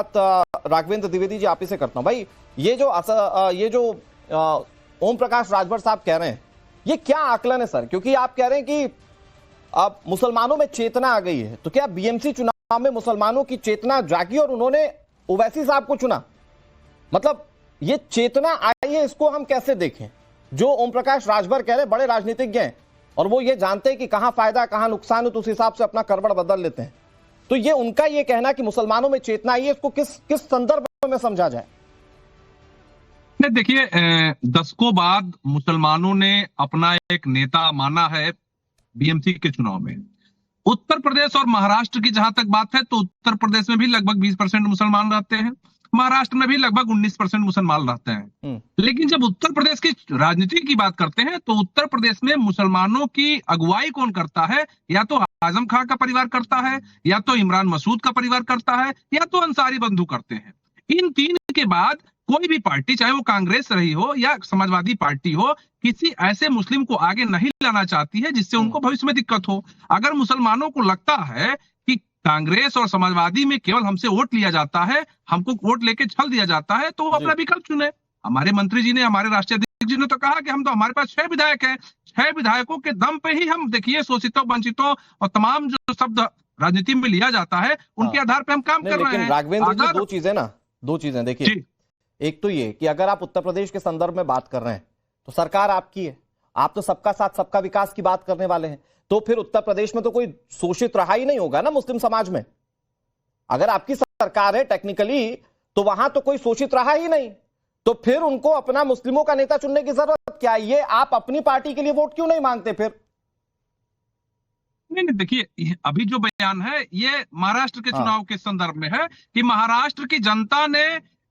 राघवेंद्र द्विवेदी जी, आप ही से करता हूं भाई। ये जो ओम प्रकाश राजभर साहब कह रहे हैं, ये क्या आकलन है सर? क्योंकि आप कह रहे हैं कि अब मुसलमानों में चेतना आ गई है, तो क्या बीएमसी चुनाव में मुसलमानों की चेतना जागी और उन्होंने ओवैसी साहब को चुना? मतलब ये चेतना आई है, इसको हम कैसे देखें? जो ओम प्रकाश राजभर कह रहे हैं, बड़े राजनीतिज्ञ हैं और वो ये जानते हैं कि कहां फायदा कहां नुकसान है, तो उस हिसाब से अपना करवट बदल लेते हैं। तो ये उनका ये कहना कि मुसलमानों में चेतना आई है, इसको किस संदर्भ में समझा जाए? नहीं, देखिए, दशकों बाद मुसलमानों ने अपना एक नेता माना है बीएमसी के चुनाव में। उत्तर प्रदेश और महाराष्ट्र की जहां तक बात है, तो उत्तर प्रदेश में भी लगभग 20% मुसलमान रहते हैं, महाराष्ट्र में भी लगभग 19% मुसलमान रहते हैं। लेकिन जब उत्तर प्रदेश की राजनीति की बात करते हैं, तो उत्तर प्रदेश में मुसलमानों की अगुवाई कौन करता है? या तो आजम खां का परिवार करता है, या तो इमरान मसूद का परिवार करता है, या तो अंसारी बंधु करते हैं। इन तीन के बाद कोई भी पार्टी, चाहे वो कांग्रेस रही हो या समाजवादी पार्टी हो, किसी ऐसे मुस्लिम को आगे नहीं लाना चाहती है जिससे उनको भविष्य में दिक्कत हो। अगर मुसलमानों को लगता है कि कांग्रेस और समाजवादी में केवल हमसे वोट लिया जाता है, हमको वोट लेके छल दिया जाता है, तो वो अपना विकल्प चुने। हमारे मंत्री जी ने, हमारे राष्ट्रीय अध्यक्ष जी ने तो कहा कि हमारे पास 6 विधायक हैं, 6 विधायकों के दम पे ही हम, देखिए, शोषितों, वंचितों और तमाम जो शब्द राजनीति में लिया जाता है, उनके आधार पर हम काम कर रहे हैं। राघवेंद्र जी, दो चीजें देखिए। एक तो ये कि अगर आप उत्तर प्रदेश के संदर्भ में बात कर रहे हैं, तो सरकार आपकी है, आप तो सबका साथ सबका विकास की बात करने वाले हैं, तो फिर उत्तर प्रदेश में तो कोई शोषित रहा ही नहीं होगा ना मुस्लिम समाज में। अगर आपकी सरकार है टेक्निकली, तो वहां तो कोई शोषित रहा ही नहीं, तो फिर उनको अपना मुस्लिमों का नेता चुनने की जरूरत क्या है? ये आप अपनी पार्टी के लिए वोट क्यों नहीं मांगते फिर? नहीं, देखिए, अभी जो बयान है ये महाराष्ट्र के चुनाव के संदर्भ में है कि महाराष्ट्र की जनता ने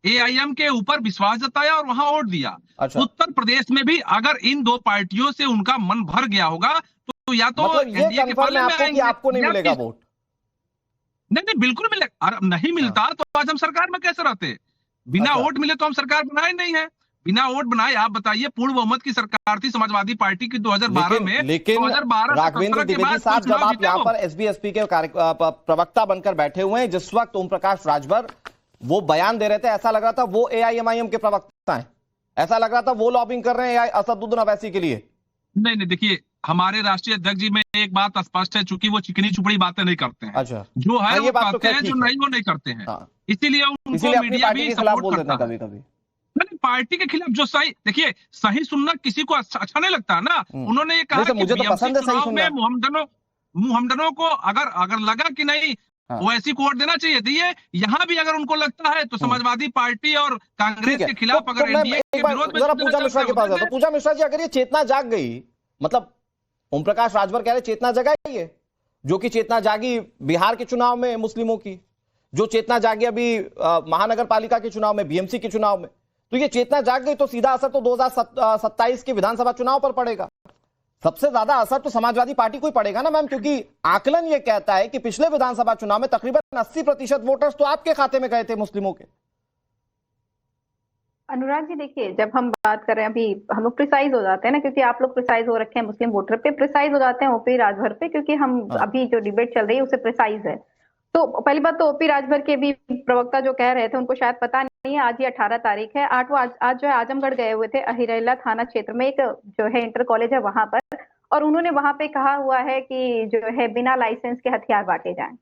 एआईएम के ऊपर विश्वास जताया और वहां वोट दिया। अच्छा। उत्तर प्रदेश में भी अगर इन दो पार्टियों से उनका मन भर गया होगा, तो या तो मतलब ये एनडीए के पाले में आएंगे, आपको नहीं मिलेगा वोट। नहीं, बिल्कुल मिलेगा। और नहीं मिलता तो आज हम सरकार में कैसे रहते? बिना वोट मिले तो हम सरकार बनाए नहीं है। बिना वोट बनाए, आप बताइए, पूर्व बहुमत की सरकार थी समाजवादी पार्टी की 2012 में। लेकिन 2012 राघवेंद्र द्विवेदी साहब, जब आप यहाँ पर एसबी के प्रवक्ता बनकर बैठे हुए हैं, जिस वक्त ओम प्रकाश राजभर वो बयान दे रहे थे, ऐसा लग रहा था वो एआईएमआईएम के प्रवक्ता हैं, ऐसा लग रहा था वो लॉबिंग कर रहे हैं असदुद्दीन ओवैसी के लिए। नहीं, देखिए, हमारे राष्ट्रीय अध्यक्ष जी में एक बात स्पष्ट है, चूंकि वो चिकनी चुपड़ी बातें नहीं करते हैं। अच्छा। जो है वो बात करते हैं, जो नहीं वो नहीं करते हैं। इसीलिए उनको मीडिया भी सपोर्ट करता है। कभी-कभी नहीं, पार्टी के खिलाफ जो सही, देखिए, सही सुनना किसी को अच्छा नहीं लगता ना। उन्होंने ये कहा कि बीएमसी चुनाव में मुहम्मदनों को अगर लगा कि नहीं ओवैसी को वोट देना चाहिए, दिए। यहाँ भी अगर उनको लगता है तो समाजवादी पार्टी और कांग्रेस के खिलाफ अगर एनडीए के विरोध में, पूजा मिश्रा के पास जाता हूं। पूजा मिश्रा जी, अगर ये चेतना जाग गई, मतलब ओम प्रकाश राजभर कह रहे चेतना जगाई है, जो कि चेतना जागी बिहार के चुनाव में मुस्लिमों की, जो चेतना जागी अभी महानगर पालिका के चुनाव में, बीएमसी के चुनाव में, तो ये चेतना जाग गई तो सीधा असर तो 2027 के विधानसभा चुनाव पर पड़ेगा। सबसे ज्यादा असर तो समाजवादी पार्टी को ही पड़ेगा ना मैम, क्योंकि आकलन ये कहता है कि पिछले विधानसभा चुनाव में तकरीबन 80% वोटर्स तो आपके खाते में गए थे मुस्लिमों के। अनुराग जी, देखिए, जब हम बात कर रहे हैं, अभी हम लोग प्रिसाइज हो जाते हैं ना, क्योंकि आप लोग प्रिसाइज हो रखे हैं मुस्लिम वोटर पे, प्रिसाइज हो जाते हैं ओपी राजभर पे, क्योंकि हम अभी जो डिबेट चल रही है उसे प्रिसाइज है। तो पहली बात तो ओपी राजभर के भी प्रवक्ता जो कह रहे थे उनको शायद पता नहीं है, आज ही 18 तारीख है। आज जो है आजमगढ़ गए हुए थे, अहिरैला थाना क्षेत्र में एक जो है इंटर कॉलेज है वहां पर, और उन्होंने वहां पे कहा हुआ है कि जो है बिना लाइसेंस के हथियार बांटे जाएं।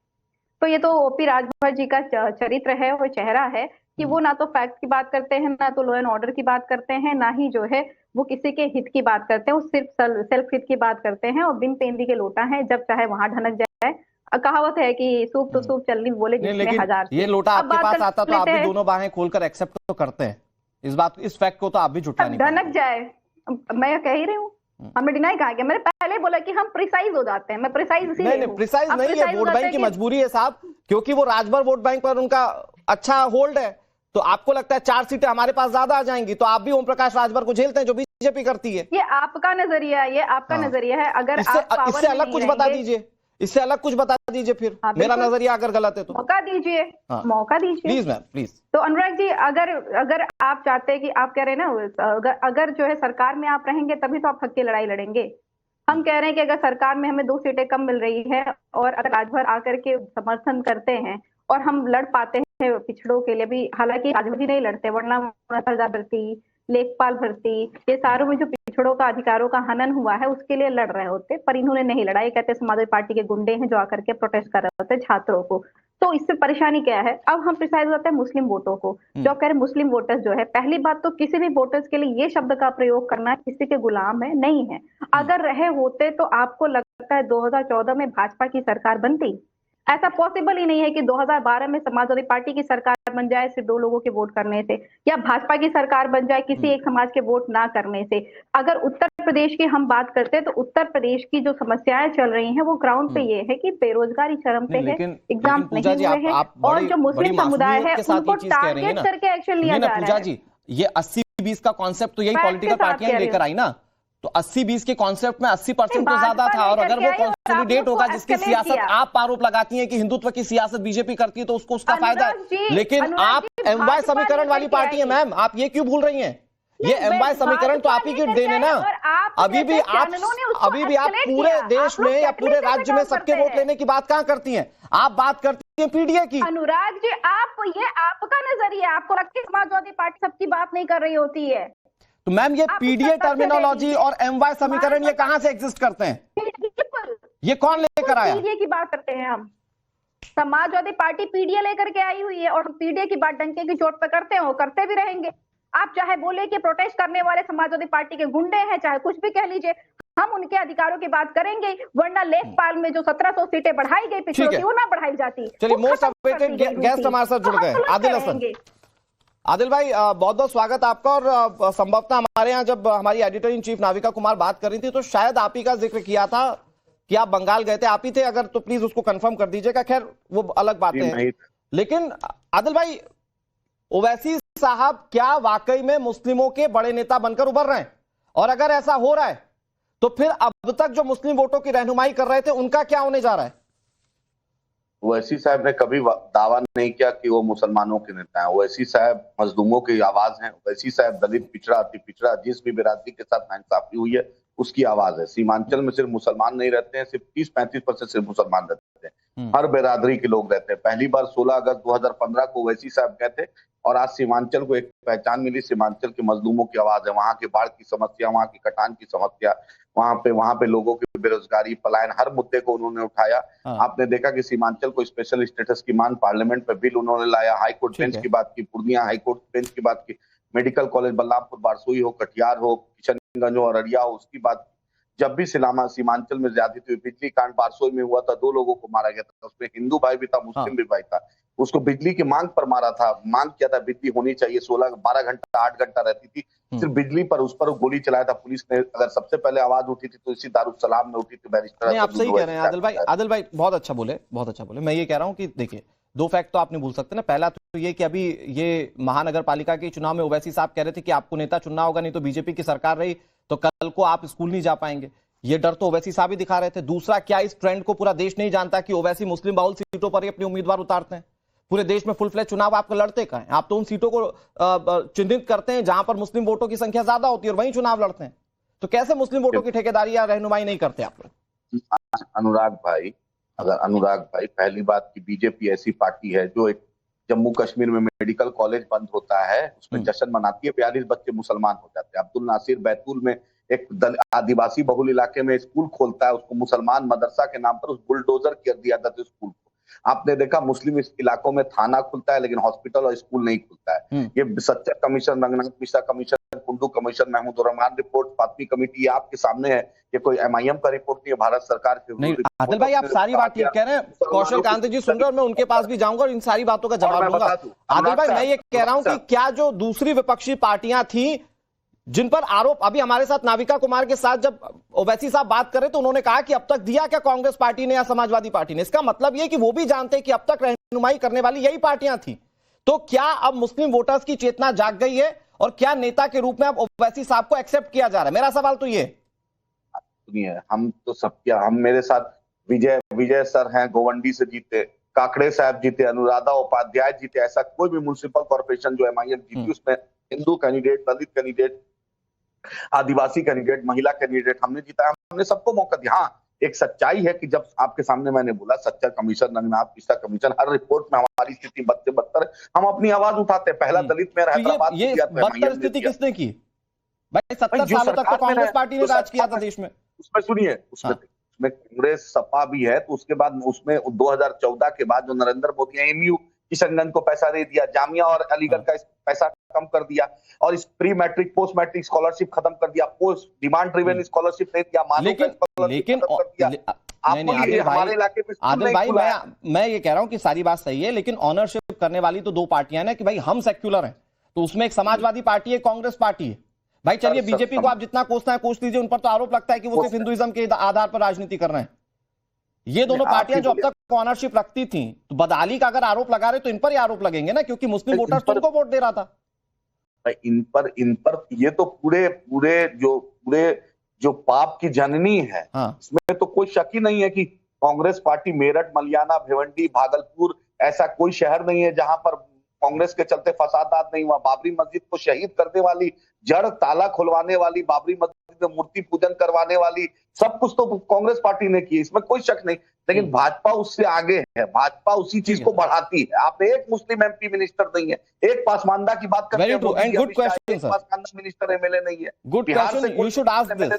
तो ये तो ओपी राजभर जी का चरित्र है, वो चेहरा है कि वो ना तो फैक्ट की बात करते हैं, ना तो लॉ एंड ऑर्डर की बात करते हैं, ना ही जो है वो किसी के हित की बात करते हैं। वो सिर्फ सेल्फ हित की बात करते हैं और बिन पेंदी के लोटा है, जब चाहे वहां ढनक जाए। कहावत है कि सूप तो सूप चलनी बोले जिसमें हजार। ये लोटा आपके पास आता तो आप भी दोनों बाहें खोलकर एक्सेप्ट तो करते हैं। इस फैक्ट को तो आप भी झुठला नहीं ढनक जाए, मैं कह ही रही हूँ, हमने डिनाई कहा गया। मैंने पहले बोला कि हम प्रिसाइज हो जाते हैं, मैं प्रिसाइज इसीलिए नहीं, प्रिसाइज नहीं है, वोट बैंक की मजबूरी है साहब, क्योंकि वो राजभर वोट बैंक पर उनका अच्छा होल्ड है। तो आपको लगता है 4 सीटें हमारे पास ज्यादा आ जाएंगी, तो आप भी ओम प्रकाश राजभर को झेलते हैं जो बीजेपी करती है। ये आपका नजरिया है, ये आपका नजरिया है। अगर इससे अलग कुछ बता दीजिए, इससे अलग कुछ बता दीजिए फिर। मेरा नजरिया अगर गलत है तो मौका दीजिए, मौका दीजिए प्लीज मैम, प्लीज। तो अनुराग जी, अगर आप चाहते हैं कि आप कह रहे हैं ना, अगर जो है सरकार में आप रहेंगे तभी तो आप हक की लड़ाई लड़ेंगे। हम कह रहे हैं कि अगर सरकार में हमें 2 सीटें कम मिल रही है और अगर राजभर आकर के समर्थन करते हैं और हम लड़ पाते हैं हैं पिछड़ों के लिए भी, हालांकि राजभर जी नहीं लड़ते, वरना सरदार भर्ती, लेखपाल भर्ती, ये सारों में जो पिछड़ों का अधिकारों का हनन हुआ है उसके लिए लड़ रहे होते, पर इन्होंने नहीं लड़ा। ये कहते समाजवादी पार्टी के गुंडे हैं जो आकर के प्रोटेस्ट कर रहे होते छात्रों को। तो इससे परेशानी क्या है? अब हम प्रिसाइज होते हैं मुस्लिम वोटों को, जो कह रहे मुस्लिम वोटर्स जो है, पहली बात तो किसी भी वोटर्स के लिए ये शब्द का प्रयोग करना किसी के गुलाम है नहीं है। अगर रहे होते तो आपको लगता है 2014 में भाजपा की सरकार बनती? ऐसा पॉसिबल ही नहीं है कि 2012 में समाजवादी पार्टी की सरकार बन जाए सिर्फ 2 लोगों के वोट करने से, या भाजपा की सरकार बन जाए किसी एक समाज के वोट ना करने से। अगर उत्तर प्रदेश की हम बात करते हैं तो उत्तर प्रदेश की जो समस्याएं चल रही हैं वो ग्राउंड पे ये है कि बेरोजगारी चरम पे है, एग्जाम नहीं हुए हैं, और जो मुस्लिम समुदाय है उनको टारगेट करके एक्शन लिया जा रहा है। जी, ये 80-20 का कॉन्सेप्ट तो यही पॉलिटिकल पार्टियां लेकर आई ना, तो 80-20 के कॉन्सेप्ट में 80% तो ज्यादा था, और अगर वो कंसोलिडेट होगा जिसकी सियासत आप आरोप लगाती हैं कि हिंदुत्व की सियासत बीजेपी करती है तो उसको उसका फायदा है, लेकिन आप एमवाय समीकरण वाली पार्टी है मैम, आप ये क्यों भूल रही हैं? ये एमवाय समीकरण तो आप ही की देन है ना। अभी भी आप पूरे देश में या पूरे राज्य में सबके वोट लेने की बात कहां करती हैं? आप बात करती हैं पीडीए की। अनुराग जी, ये आपका नजरिया, आपको लगता है समाजवादी पार्टी सबकी बात नहीं कर रही होती है? तो मैम ये पीडीए टर्मिनोलॉजी और एमवाय समीकरण ये कहां से एग्जिस्ट करते हैं? ये कौन लेकर आया? पीडीए की बात करते हैं हम। समाजवादी पार्टी पीडीए लेकर के आई हुई है, और पीडीए की बात डंके की चोट पर करते हैं, वो करते भी रहेंगे। आप चाहे बोले कि प्रोटेस्ट करने वाले समाजवादी पार्टी के गुंडे हैं, चाहे कुछ भी कह लीजिए, हम उनके अधिकारों की बात करेंगे, वरना लेखपाल में जो 1700 सीटें बढ़ाई गई पिछड़ों की, वो ना बढ़ाई जाती। चलिए, मोस्ट अवेटेड गेस्ट हमारे साथ जुड़ गए, आदिल हसन। आदिल भाई, बहुत बहुत स्वागत आपका। और संभवतः हमारे यहाँ जब हमारी editor in chief Navika Kumar बात कर रही थी तो शायद आप ही का जिक्र किया था कि आप बंगाल गए थे, आप ही थे, अगर तो प्लीज उसको कंफर्म कर दीजिएगा। खैर वो अलग बातें हैं, लेकिन आदिल भाई, ओवैसी साहब क्या वाकई में मुस्लिमों के बड़े नेता बनकर उभर रहे हैं? और अगर ऐसा हो रहा है तो फिर अब तक जो मुस्लिम वोटों की रहनुमाई कर रहे थे उनका क्या होने जा रहा है? ओवैसी साहब ने कभी दावा नहीं किया कि वो मुसलमानों के नेता हैं। ओवैसी साहब मजलूमों की आवाज हैं। ओवैसी साहब दलित, पिछड़ा, अति पिछड़ा, जिस भी बिरादरी के साथ नाइंसाफी हुई है उसकी आवाज है। सीमांचल में सिर्फ मुसलमान नहीं रहते हैं, सिर्फ 30-35% सिर्फ मुसलमान रहते हैं, हर बिरादरी के लोग रहते हैं। पहली बार 16 अगस्त 2015 को ओवैसी साहब गए थे, और आज सीमांचल को एक पहचान मिली। सीमांचल के मजलूमों की आवाज है, वहां के बाढ़ की समस्या, वहां की कटान की समस्या, वहां पे लोगों की बेरोजगारी, पलायन, हर मुद्दे को उन्होंने उठाया। आपने देखा कि सीमांचल को स्पेशल स्टेटस की मांग, पार्लियामेंट में बिल उन्होंने लाया, हाईकोर्ट बेंच की बात की, पूर्णिया हाईकोर्ट बेंच की बात की, मेडिकल कॉलेज बलरामपुर बारसोई हो, कटिहार हो, किशनगंज हो, अररिया हो, उसकी बात। जब भी सीमांचल में ज्यादती हुई, बिजली कांड बारसोई में हुआ था, 2 लोगों को मारा गया था, उसमें हिंदू भाई भी था, मुस्लिम भी भाई था, उसको बिजली की मांग पर मारा था। मांग किया था बिजली होनी चाहिए, 12 घंटा 8 घंटा रहती थी सिर्फ बिजली पर, उस पर गोली चलाया था पुलिस ने। अगर सबसे पहले आवाज उठी थी तो इसी दारुसलाम में उठी थी, बैरिस्टर। नहीं, आप सही कह रहे हैं आदिल भाई। आदिल भाई बहुत अच्छा बोले, बहुत अच्छा बोले। मैं ये कह रहा हूं कि देखिए, 2 फैक्ट तो आप नहीं भूल सकते ना। पहला तो ये कि अभी ये महानगर पालिका के चुनाव में ओवैसी साहब कह रहे थे कि आपको नेता चुनना होगा, नहीं तो बीजेपी की सरकार रही तो कल को आप स्कूल नहीं जा पाएंगे। ये डर तो ओवैसी साहब ही दिखा रहे थे। दूसरा, क्या इस ट्रेंड को पूरा देश नहीं जानता कि ओवैसी मुस्लिम बहुल सीटों पर ही अपने उम्मीदवार उतारते हैं? पूरे देश में फुल फ्लैश चुनाव आप लड़ते कहां हैं? आप तो उन सीटों को चिन्हित करते हैं जहां पर मुस्लिम वोटों की संख्या ज्यादा होती है और वहीं चुनाव लड़ते हैं। तो कैसे मुस्लिम वोटों की ठेकेदारी या रहनुमाई नहीं करते आप लोग? अनुराग भाई, पहली बात की बीजेपी ऐसी पार्टी है जो एक जम्मू कश्मीर में मेडिकल कॉलेज बंद होता है, उसमें जश्न मनाती है, 42 बच्चे मुसलमान हो जाते हैं। अब्दुल नासिर बैतूल में एक आदिवासी बहुल इलाके में स्कूल खोलता है, उसको मुसलमान मदरसा के नाम पर उस बुलडोजर कर दिया जाता है स्कूल को। आपने देखा मुस्लिम इलाकों में थाना खुलता है लेकिन हॉस्पिटल और स्कूल नहीं खुलता है। ये Sachar commission, Ranganath Mishra commission, Kundu commission, Mahmood Rahman report, Fatmi committee, ये आपके सामने है। ये कोई एमआईएम का रिपोर्ट नहीं है, भारत सरकार की। नहीं आदिल भाई, आप सारी बात ये कह रहे हैं, कौशल कांति जी सुन रहे हैं, मैं उनके पास भी जाऊंगा और इन सारी बातों का जवाब दूंगा। आदिल भाई, मैं ये कह रहा हूं कि क्या जो दूसरी विपक्षी पार्टियां थी जिन पर आरोप, अभी हमारे साथ नाविका कुमार के साथ जब ओवैसी साहब बात कर रहे तो उन्होंने कहा कि अब तक दिया क्या कांग्रेस पार्टी ने या समाजवादी पार्टी ने? इसका मतलब यह कि वो भी जानते हैं कि अब तक रहनुमाई करने वाली यही पार्टियां थी। तो क्या अब मुस्लिम वोटर्स की चेतना जाग गई है और क्या नेता के रूप में अब ओवैसी साहब को एक्सेप्ट किया जा रहा है? मेरा सवाल तो ये है। हम तो सबके, हम मेरे साथ विजय सर हैं, गोवंडी से जीते, काकड़े साहब जीते, अनुराधा उपाध्याय जीते। ऐसा कोई भी म्युनिसिपल कॉर्पोरेशन जो एमआईएम जीती उसमें हिंदू कैंडिडेट, दलित कैंडिडेट, आदिवासी कैंडिडेट, महिला कैंडिडेट हमने जीता। हमने सबको मौका दिया। हाँ, एक सच्चाई है कि जब आपके सामने मैंने बोला सच्चा कमीशन रंगनाथ पिछड़ा कमीशन, हर रिपोर्ट में हमारी स्थिति बदतर है, हम अपनी आवाज उठाते हैं। पहला दलित में तो हैदराबाद ये बदतर स्थिति किसने की भाई? 70 जो सालों तक तो सरकार में कांग्रेस है, पार्टी ने जो राज किया था सरकार देश में। उसमें सुनिए, उसमें कांग्रेस सपा भी है, तो उसके बाद उसमें 2014 के बाद जो नरेंद्र मोदी ने एमयू किशनगंज को पैसा दे दिया, जामिया और अलीगढ़ का पैसा कम कर दिया, और इस pre matric post matric scholarship खत्म कर दिया, पोस्ट डिमांड ड्रिवेन स्कॉलरशिप दे दिया, लेकिन खत्म कर दिया। आप बोलिए हमारे इलाके में आदिल भाई, मैं ये कह रहा हूं कि सारी बात सही है, लेकिन ऑनरशिप करने वाली तो दो पार्टियां ना, कि भाई हम सेक्युलर हैं, तो उसमें एक समाजवादी पार्टी है, कांग्रेस पार्टी है। भाई चलिए, बीजेपी को आप जितना कोसना है कोस लीजिए, उन पर तो आरोप लगता है कि वो सिर्फ हिंदुइज्म के आधार पर राजनीति कर रहे हैं। ये दोनों पार्टियां जो अब तक ऑनरशिप रखती थी, तो बदहाली का अगर आरोप लगा रहे तो इन पर ही आरोप लगेंगे ना, क्योंकि मुस्लिम वोटर्स तो उनको वोट दे रहा था। इन पर ये तो पूरे जो पाप की जननी है, इसमें तो कोई शक ही नहीं है कि कांग्रेस पार्टी मेरठ, मलियाना, भिवंडी, भागलपुर, ऐसा कोई शहर नहीं है जहां पर कांग्रेस के चलते फसादात नहीं हुआ। बाबरी मस्जिद को शहीद करने वाली, जड़ ताला खुलवाने वाली, बाबरी मस्जिद में मूर्ति पूजन करवाने वाली, सब कुछ तो कांग्रेस पार्टी ने की, इसमें कोई शक नहीं। लेकिन भाजपा उससे आगे है, भाजपा उसी चीज को बढ़ाती है। आपने एक मुस्लिम एमपी मिनिस्टर नहीं है, एक पासमानदा की बात करते हैं, good question sir, Pasmanda minister MLA नहीं है, good question, you should ask this.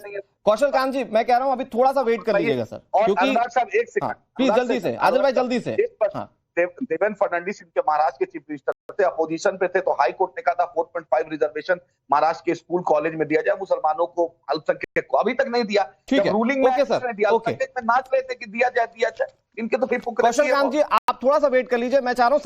Kaushal Kant ji, मैं कह रहा हूं अभी थोड़ा सा वेट कर लीजिएगा सर, क्योंकि एक सेकंड प्लीज जल्दी से, आदिल भाई जल्दी से। देवेंद्र फडणवीस इनके महाराष्ट्र के चीफ मिनिस्टर थे, अपोजिशन पे थे, तो हाई कोर्ट ने कहा था 4.5 रिजर्वेशन महाराष्ट्र के स्कूल कॉलेज में दिया जाए मुसलमानों को, अल्पसंख्यक को, अभी तक नहीं दिया। ठीक है, रूलिंग में ओके सर, में नाच रहे थे कि दिया जाए। इनके तो कौशल कांत जी, आप थोड़ा सा वेट कर लीजिए, मैं चाह रहा हूं